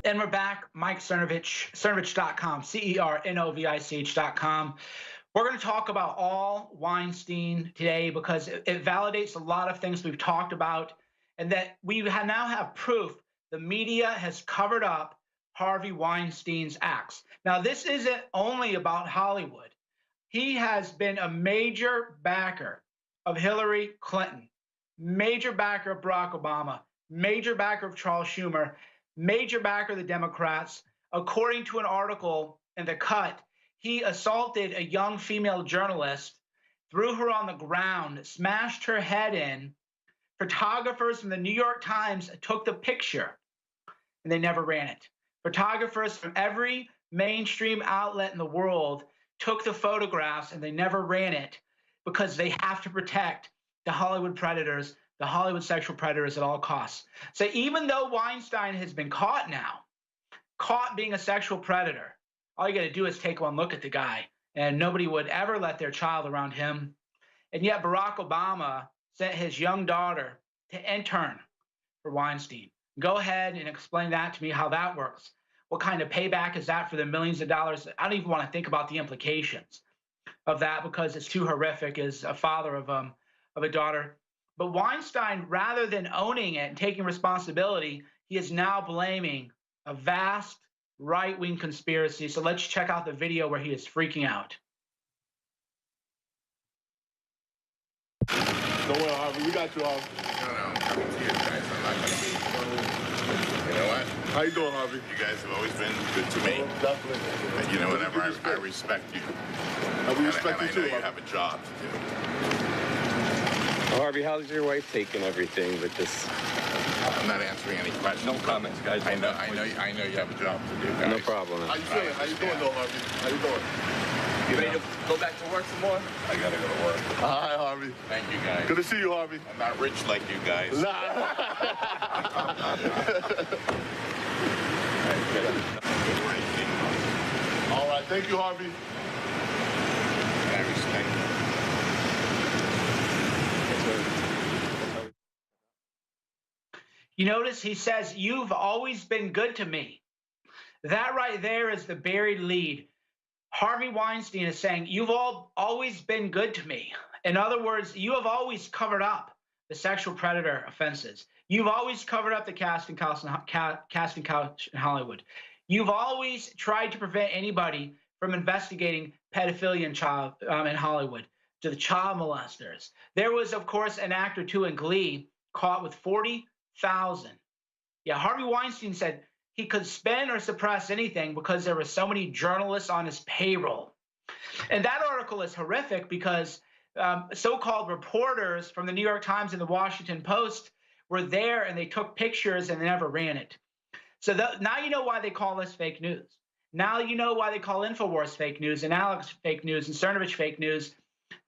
And we're back. Mike Cernovich, Cernovich.com, CERNOVICH.com. We're going to talk about all Weinstein today because it validates a lot of things we've talked about, and that we now have proof the media has covered up Harvey Weinstein's acts. Now, this isn't only about Hollywood. He has been a major backer of Hillary Clinton, major backer of Barack Obama, major backer of Charles Schumer, major backer of the Democrats. According to an article in The Cut, he assaulted a young female journalist, threw her on the ground, smashed her head in. Photographers from the New York Times took the picture, and they never ran it. Photographers from every mainstream outlet in the world took the photographs, and they never ran it because they have to protect the Hollywood predators, the Hollywood sexual predators at all costs. So even though Weinstein has been caught now, caught being a sexual predator, all you got to do is take one look at the guy, and nobody would ever let their child around him. And yet Barack Obama sent his young daughter to intern for Weinstein. Go ahead and explain that to me, how that works. What kind of payback is that for the millions of dollars? I don't even want to think about the implications of that because it's too horrific as a father of a daughter. But Weinstein, rather than owning it and taking responsibility, he is now blaming a vast right-wing conspiracy. So let's check out the video where he is freaking out. Don't worry, Harvey. We got you, Harvey. No, I'm coming to you guys. I'm not going to be. You know what? How you doing, Harvey? You guys have always been good to me. Definitely. And you know, whenever I respect you. And we respect you I too, know you Harvey. have a job to do. Well, Harvey, how's your wife taking everything with this? I'm not answering any questions. No comments, guys. I know you have a job to do, guys. No problem. How you feeling? How you doing, though, Harvey? How you doing? You ready to go back to work some more? I got to go to work. Hi, Harvey. Thank you, guys. Good to see you, Harvey. I'm not rich like you guys. Nah. All right. Thank you, Harvey. I respect you. You notice he says, "You've always been good to me." That right there is the buried lead. Harvey Weinstein is saying, "You've always been good to me." In other words, you have always covered up the sexual predator offenses. You've always covered up the casting couch in Hollywood. You've always tried to prevent anybody from investigating pedophilia in Hollywood, to the child molesters. There was, of course, an act or two in Glee caught with 40,000. Yeah, Harvey Weinstein said he could spend or suppress anything because there were so many journalists on his payroll. And that article is horrific because so-called reporters from the New York Times and the Washington Post were there, and they took pictures and they never ran it. So now you know why they call this fake news. Now you know why they call InfoWars fake news and Alex fake news and Cernovich fake news.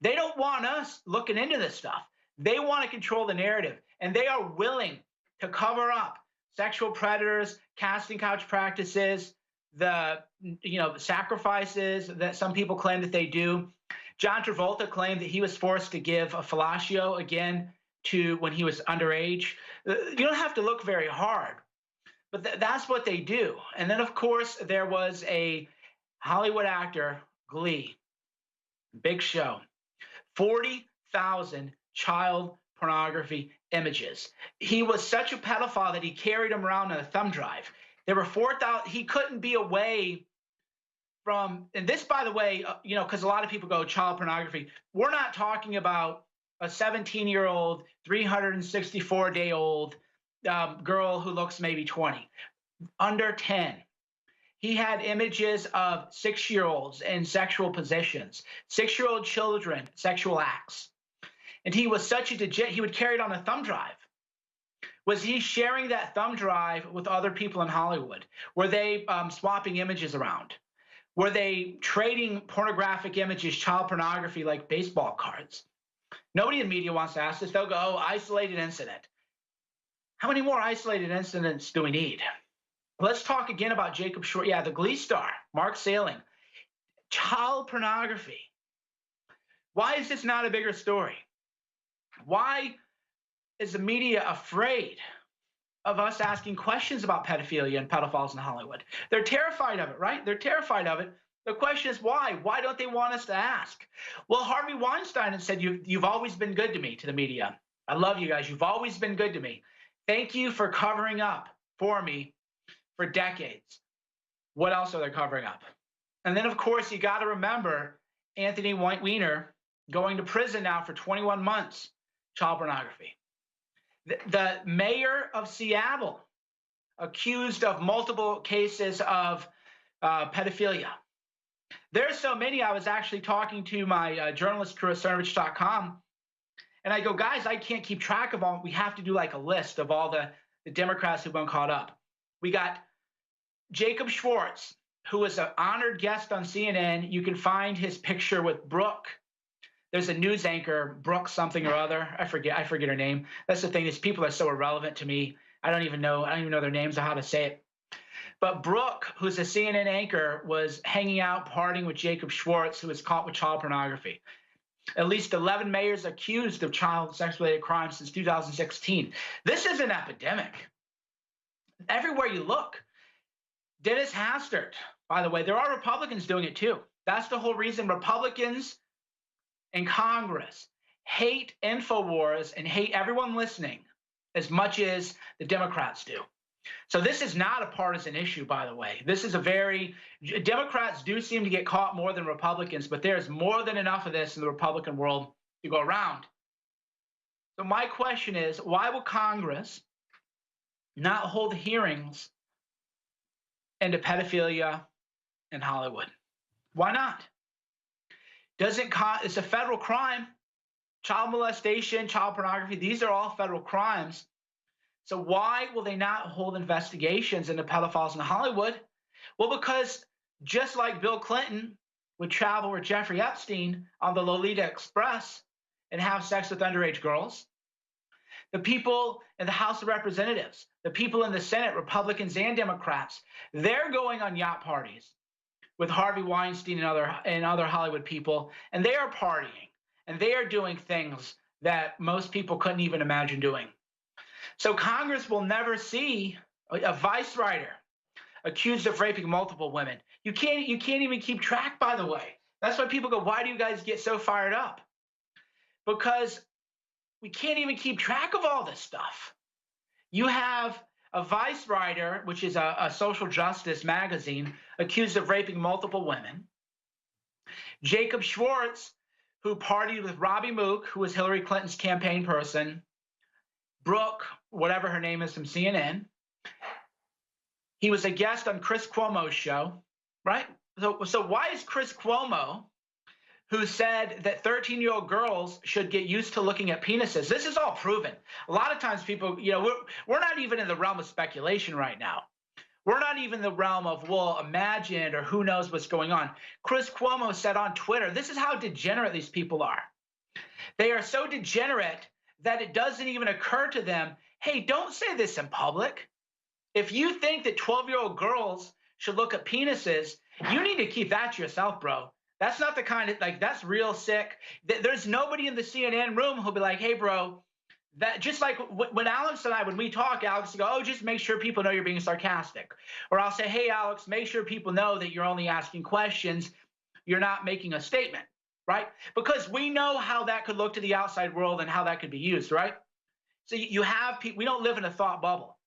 They don't want us looking into this stuff. They want to control the narrative, and they are willing to cover up sexual predators, casting couch practices, the sacrifices that some people claim that they do. John Travolta claimed that he was forced to give a fellatio again to when he was underage. You don't have to look very hard, but that's what they do. And then, of course, there was a Hollywood actor, Glee, big show, 40,000 child pornography images. He was such a pedophile that he carried them around on a thumb drive. There were 4,000. He couldn't be away from, and this, by the way, because a lot of people go child pornography. We're not talking about a 17-year-old, 364-day-old girl who looks maybe 20, under 10. He had images of 6-year-olds in sexual positions, 6-year-old children, sexual acts. And he was such a degenerate, he would carry it on a thumb drive. Was he sharing that thumb drive with other people in Hollywood? Were they swapping images around? Were they trading pornographic images, child pornography, like baseball cards? Nobody in media wants to ask this. They'll go, oh, isolated incident. How many more isolated incidents do we need? Let's talk again about Jacob Short. Yeah, the Glee star, Mark Salling. Child pornography. Why is this not a bigger story? Why is the media afraid of us asking questions about pedophilia and pedophiles in Hollywood? They're terrified of it, right? They're terrified of it. The question is why? Why don't they want us to ask? Well, Harvey Weinstein had said, you've always been good to me, to the media. I love you guys. You've always been good to me. Thank you for covering up for me for decades. What else are they covering up? And then, of course, you got to remember Anthony Weiner going to prison now for 21 months, child pornography. The mayor of Seattle accused of multiple cases of pedophilia. There's so many. I was actually talking to my journalist crew at Cernovich.com, and I go, guys, I can't keep track of all. We have to do like a list of all the Democrats who've been caught up. We got Jacob Schwartz, who was an honored guest on CNN. You can find his picture with Brooke. There's a news anchor, Brooke something or other. I forget her name. That's the thing. These people are so irrelevant to me. I don't even know their names or how to say it. But Brooke, who's a CNN anchor, was hanging out, partying with Jacob Schwartz, who was caught with child pornography. At least 11 mayors accused of child sex-related crimes since 2016. This is an epidemic. Everywhere you look. Dennis Hastert, by the way, there are Republicans doing it too. That's the whole reason Republicans in Congress hate InfoWars and hate everyone listening as much as the Democrats do. So this is not a partisan issue, by the way. This is Democrats do seem to get caught more than Republicans, but there's more than enough of this in the Republican world to go around. So my question is, why will Congress not hold hearings into pedophilia in Hollywood? Why not? It's a federal crime. Child molestation, child pornography, these are all federal crimes. So why will they not hold investigations into pedophiles in Hollywood? Well, because just like Bill Clinton would travel with Jeffrey Epstein on the Lolita Express and have sex with underage girls, the people in the House of Representatives, the people in the Senate, Republicans and Democrats, they're going on yacht parties with Harvey Weinstein and other Hollywood people, and they are partying, and they are doing things that most people couldn't even imagine doing. So Congress will never see a vice writer accused of raping multiple women. You can't even keep track, by the way. That's why people go, why do you guys get so fired up? Because we can't even keep track of all this stuff. You have a vice writer, which is a social justice magazine, accused of raping multiple women. Jacob Schwartz, who partied with Robbie Mook, who was Hillary Clinton's campaign person. Brooke, whatever her name is, from CNN. He was a guest on Chris Cuomo's show, right? So why is Chris Cuomo, who said that 13-year-old girls should get used to looking at penises? This is all proven. A lot of times people, we're not even in the realm of speculation right now. We're not even in the realm of, well, imagine or who knows what's going on. Chris Cuomo said on Twitter, this is how degenerate these people are. They are so degenerate that it doesn't even occur to them, hey, don't say this in public. If you think that 12-year-old girls should look at penises, you need to keep that to yourself, bro. That's not the kind of, that's real sick. There's nobody in the CNN room who'll be like, hey, bro, that just like when Alex and I, when we talk, Alex will go, oh, just make sure people know you're being sarcastic. Or I'll say, hey, Alex, make sure people know that you're only asking questions. You're not making a statement. Right? Because we know how that could look to the outside world and how that could be used, right? So you have people, we don't live in a thought bubble.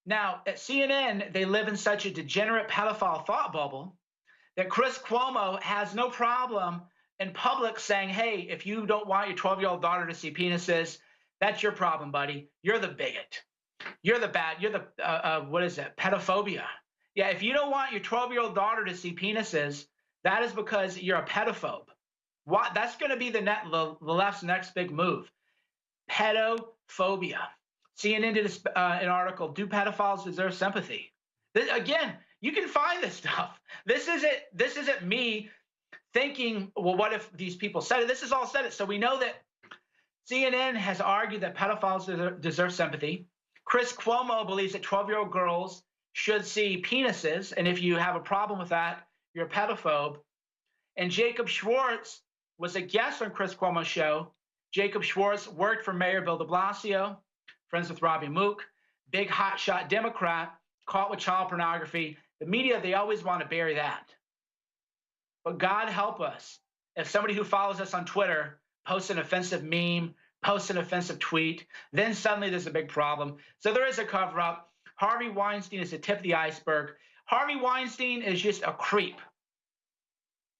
Now, at CNN, they live in such a degenerate pedophile thought bubble that Chris Cuomo has no problem in public saying, hey, if you don't want your 12-year-old daughter to see penises, that's your problem, buddy. You're the bigot. You're the what is it? Pedophobia. Yeah, if you don't want your 12-year-old daughter to see penises, that is because you're a pedophobe. That's going to be the left's next big move. Pedophobia. CNN did an article, do pedophiles deserve sympathy? Again, you can find this stuff. This isn't me thinking, well, what if these people said it? This is all said it. So we know that CNN has argued that pedophiles deserve sympathy. Chris Cuomo believes that 12-year-old girls should see penises. And if you have a problem with that, you're a pedophobe. And Jacob Schwartz was a guest on Chris Cuomo's show. Jacob Schwartz worked for Mayor Bill de Blasio, friends with Robbie Mook, big hotshot Democrat, caught with child pornography. The media, they always want to bury that. But God help us if somebody who follows us on Twitter posts an offensive meme, posts an offensive tweet, then suddenly there's a big problem. So there is a cover-up. Harvey Weinstein is the tip of the iceberg. Harvey Weinstein is just a creep.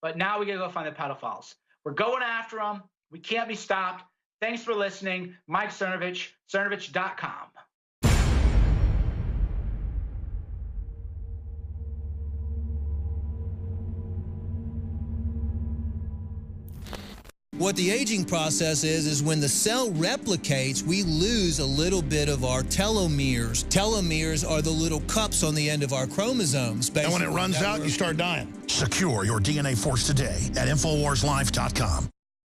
But now we got to go find the pedophiles. We're going after them. We can't be stopped. Thanks for listening. Mike Cernovich, cernovich.com. What the aging process is when the cell replicates, we lose a little bit of our telomeres. Telomeres are the little cups on the end of our chromosomes. And when it runs out, you start dying. Secure your DNA force today at InfoWarsLife.com.